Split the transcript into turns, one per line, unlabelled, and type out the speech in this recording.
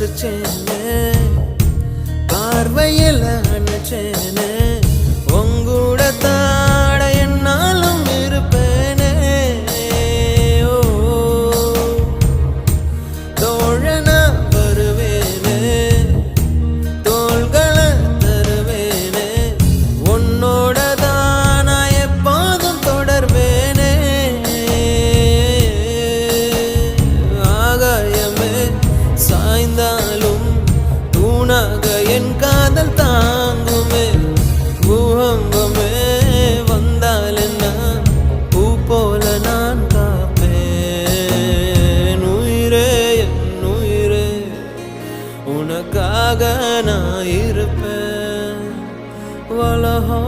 ரசிச்சேனே பார்வையில் அணைச்சேனே உங்கூட தாட என்னாலும் இருப்பேனே ஓ தோழனா வருவேனே தோள்களை தருவேனே உன்னோட தான் நான் எப்போதும் தொடர்வேனே ஆகாயமே சாய்ந்தாலும் தூணாக என் காதல் தாங்குமே பூகம்பமே வந்தால் என்ன பூ போல நான் காப்பேன் உயிரே என் உயிரே உனக்காக நான் இருப்பேன் வலஹோ